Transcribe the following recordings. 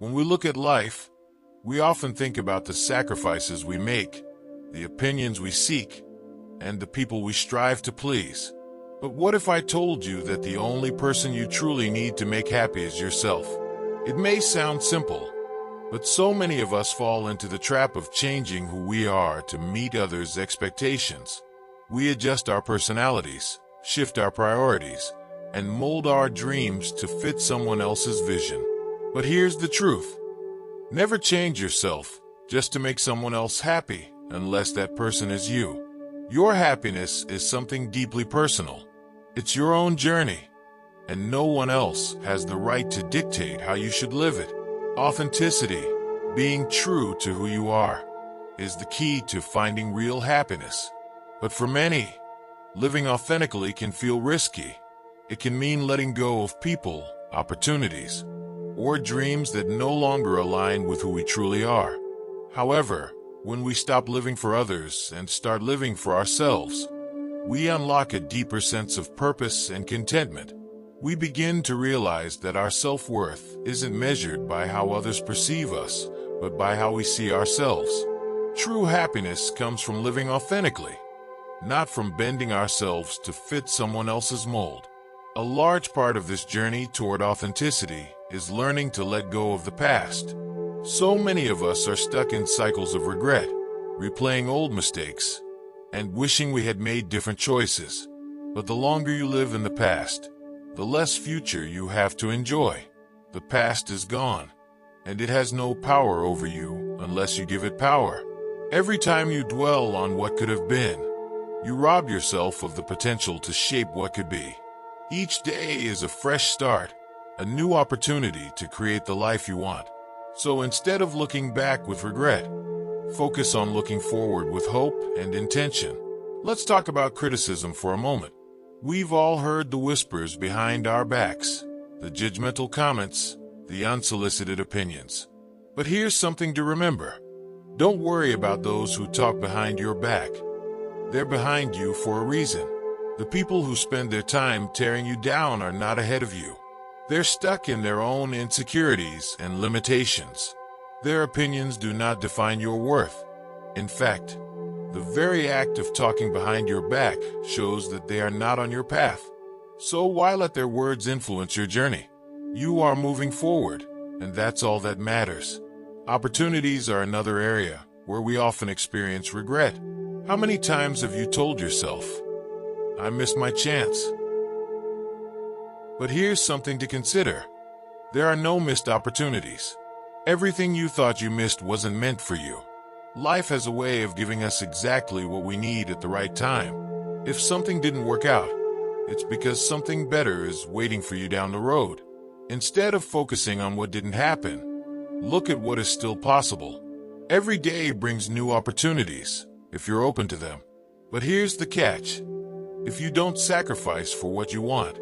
When we look at life, we often think about the sacrifices we make, the opinions we seek, and the people we strive to please. But what if I told you that the only person you truly need to make happy is yourself? It may sound simple, but so many of us fall into the trap of changing who we are to meet others' expectations. We adjust our personalities, shift our priorities, and mold our dreams to fit someone else's vision. But here's the truth. Never change yourself just to make someone else happy unless that person is you. Your happiness is something deeply personal. It's your own journey, and no one else has the right to dictate how you should live it. Authenticity, being true to who you are, is the key to finding real happiness. But for many, living authentically can feel risky. It can mean letting go of people, opportunities, or dreams that no longer align with who we truly are. However, when we stop living for others and start living for ourselves, we unlock a deeper sense of purpose and contentment. We begin to realize that our self-worth isn't measured by how others perceive us, but by how we see ourselves. True happiness comes from living authentically, not from bending ourselves to fit someone else's mold. A large part of this journey toward authenticity is learning to let go of the past. So many of us are stuck in cycles of regret, replaying old mistakes, and wishing we had made different choices. But the longer you live in the past, the less future you have to enjoy. The past is gone, and it has no power over you unless you give it power. Every time you dwell on what could have been, you rob yourself of the potential to shape what could be. Each day is a fresh start, a new opportunity to create the life you want. So instead of looking back with regret, focus on looking forward with hope and intention. Let's talk about criticism for a moment. We've all heard the whispers behind our backs, the judgmental comments, the unsolicited opinions. But here's something to remember. Don't worry about those who talk behind your back. They're behind you for a reason. The people who spend their time tearing you down are not ahead of you. They're stuck in their own insecurities and limitations. Their opinions do not define your worth. In fact, the very act of talking behind your back shows that they are not on your path. So why let their words influence your journey? You are moving forward, and that's all that matters. Opportunities are another area where we often experience regret. How many times have you told yourself, "I missed my chance"? But here's something to consider. There are no missed opportunities. Everything you thought you missed wasn't meant for you. Life has a way of giving us exactly what we need at the right time. If something didn't work out, it's because something better is waiting for you down the road. Instead of focusing on what didn't happen, look at what is still possible. Every day brings new opportunities, if you're open to them. But here's the catch. If you don't sacrifice for what you want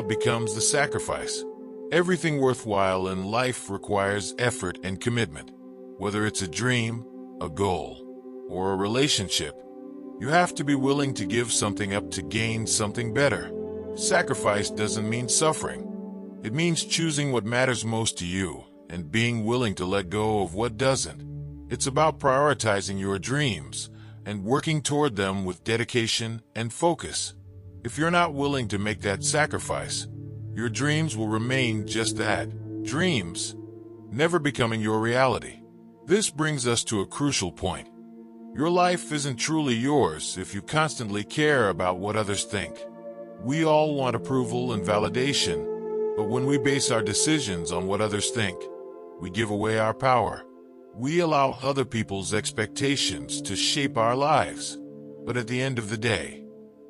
becomes the sacrifice. Everything worthwhile in life requires effort and commitment. Whether it's a dream, a goal, or a relationship, you have to be willing to give something up to gain something better. Sacrifice doesn't mean suffering. It means choosing what matters most to you and being willing to let go of what doesn't. It's about prioritizing your dreams and working toward them with dedication and focus. If you're not willing to make that sacrifice, your dreams will remain just that, dreams, never becoming your reality. This brings us to a crucial point. Your life isn't truly yours if you constantly care about what others think. We all want approval and validation, but when we base our decisions on what others think, we give away our power. We allow other people's expectations to shape our lives. But at the end of the day,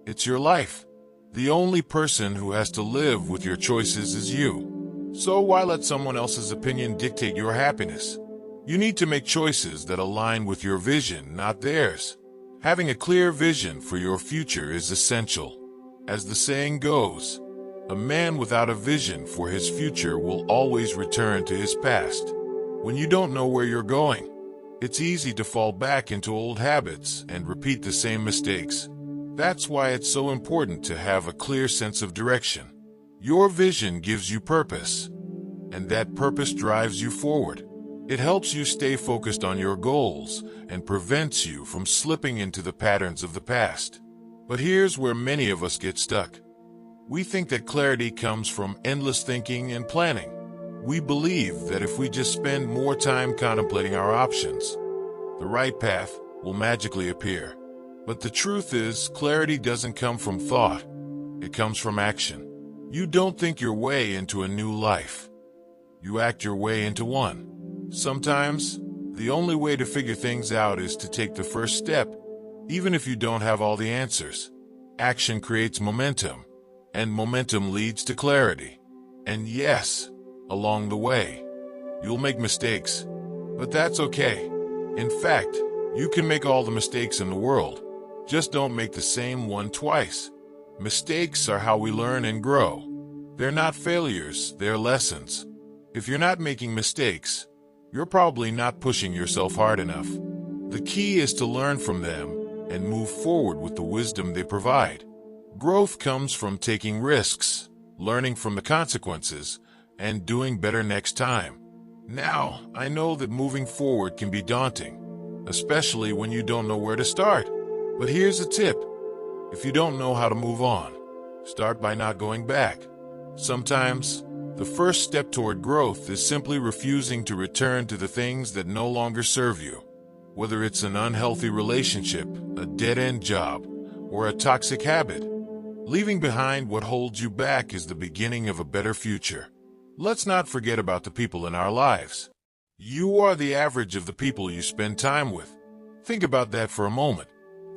it's your life. The only person who has to live with your choices is you. So why let someone else's opinion dictate your happiness? You need to make choices that align with your vision, not theirs. Having a clear vision for your future is essential. As the saying goes, a man without a vision for his future will always return to his past. When you don't know where you're going, it's easy to fall back into old habits and repeat the same mistakes. That's why it's so important to have a clear sense of direction. Your vision gives you purpose. and that purpose drives you forward. It helps you stay focused on your goals and prevents you from slipping into the patterns of the past. But here's where many of us get stuck. We think that clarity comes from endless thinking and planning. We believe that if we just spend more time contemplating our options, the right path will magically appear. But the truth is, clarity doesn't come from thought. It comes from action. You don't think your way into a new life. You act your way into one. Sometimes, the only way to figure things out is to take the first step, even if you don't have all the answers. Action creates momentum, and momentum leads to clarity. And yes, along the way, you'll make mistakes, but that's okay. In fact, you can make all the mistakes in the world. Just don't make the same one twice. Mistakes are how we learn and grow. They're not failures, they're lessons. If you're not making mistakes, you're probably not pushing yourself hard enough. The key is to learn from them and move forward with the wisdom they provide. Growth comes from taking risks, learning from the consequences, and doing better next time. Now, I know that moving forward can be daunting, especially when you don't know where to start. But here's a tip. If you don't know how to move on, start by not going back. Sometimes, the first step toward growth is simply refusing to return to the things that no longer serve you. Whether it's an unhealthy relationship, a dead-end job, or a toxic habit, leaving behind what holds you back is the beginning of a better future. Let's not forget about the people in our lives. You are the average of the people you spend time with. Think about that for a moment.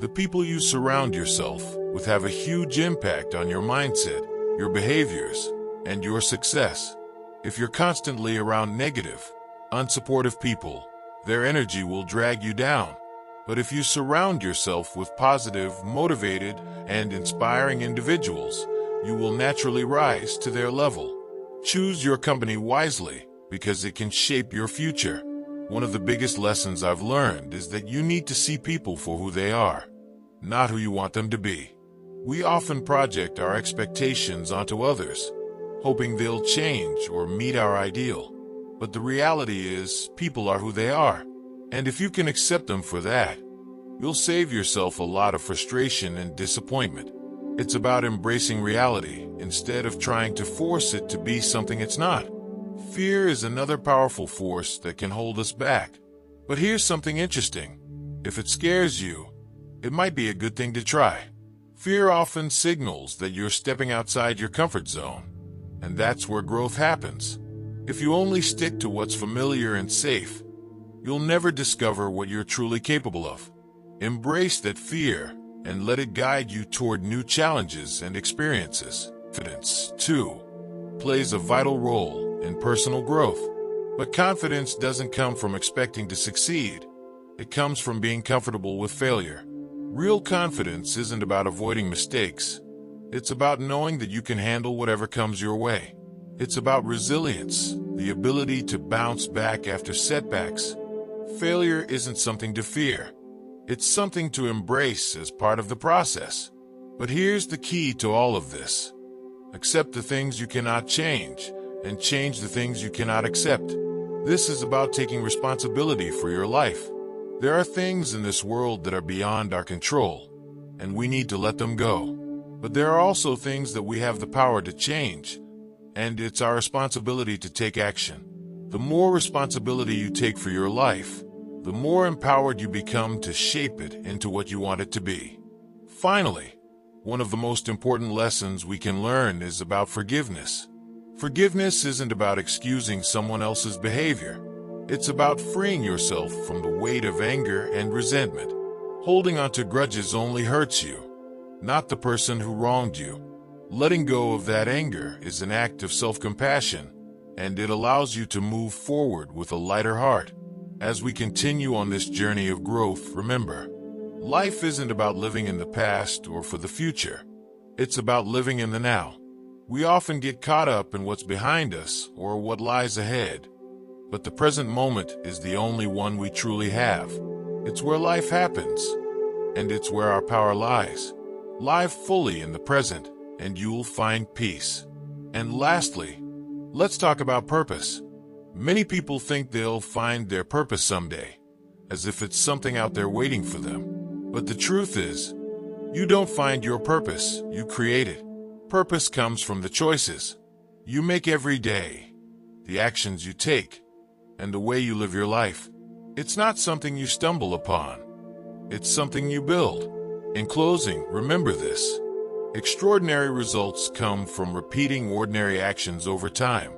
The people you surround yourself with have a huge impact on your mindset, your behaviors, and your success. If you're constantly around negative, unsupportive people, their energy will drag you down. But if you surround yourself with positive, motivated, and inspiring individuals, you will naturally rise to their level. Choose your company wisely, because it can shape your future. One of the biggest lessons I've learned is that you need to see people for who they are, not who you want them to be. We often project our expectations onto others, hoping they'll change or meet our ideal. But the reality is, people are who they are. And if you can accept them for that, you'll save yourself a lot of frustration and disappointment. It's about embracing reality instead of trying to force it to be something it's not. Fear is another powerful force that can hold us back. But here's something interesting. If it scares you, it might be a good thing to try. Fear often signals that you're stepping outside your comfort zone, and that's where growth happens. If you only stick to what's familiar and safe, you'll never discover what you're truly capable of. Embrace that fear and let it guide you toward new challenges and experiences. Confidence, too, plays a vital role in personal growth. But confidence doesn't come from expecting to succeed. It comes from being comfortable with failure. Real confidence isn't about avoiding mistakes. It's about knowing that you can handle whatever comes your way. It's about resilience, the ability to bounce back after setbacks. Failure isn't something to fear. It's something to embrace as part of the process. But here's the key to all of this. Accept the things you cannot change, and change the things you cannot accept. This is about taking responsibility for your life. There are things in this world that are beyond our control, and we need to let them go. But there are also things that we have the power to change, and it's our responsibility to take action. The more responsibility you take for your life, the more empowered you become to shape it into what you want it to be. Finally, one of the most important lessons we can learn is about forgiveness. Forgiveness isn't about excusing someone else's behavior. It's about freeing yourself from the weight of anger and resentment. Holding on to grudges only hurts you, not the person who wronged you. Letting go of that anger is an act of self-compassion, and it allows you to move forward with a lighter heart. As we continue on this journey of growth, remember, life isn't about living in the past or for the future. It's about living in the now. We often get caught up in what's behind us or what lies ahead. But the present moment is the only one we truly have. It's where life happens, and it's where our power lies. Live fully in the present, and you'll find peace. And lastly, Let's talk about purpose. Many people think they'll find their purpose someday, as if it's something out there waiting for them. But the truth is, you don't find your purpose, you create it. Purpose comes from the choices you make every day, the actions you take, and the way you live your life. It's not something you stumble upon. It's something you build. In closing, remember this. Extraordinary results come from repeating ordinary actions over time.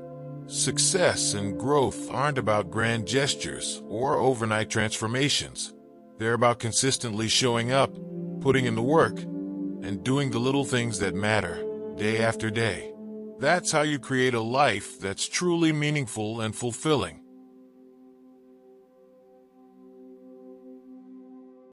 Success and growth aren't about grand gestures or overnight transformations. They're about consistently showing up, putting in the work, and doing the little things that matter, day after day. That's how you create a life that's truly meaningful and fulfilling.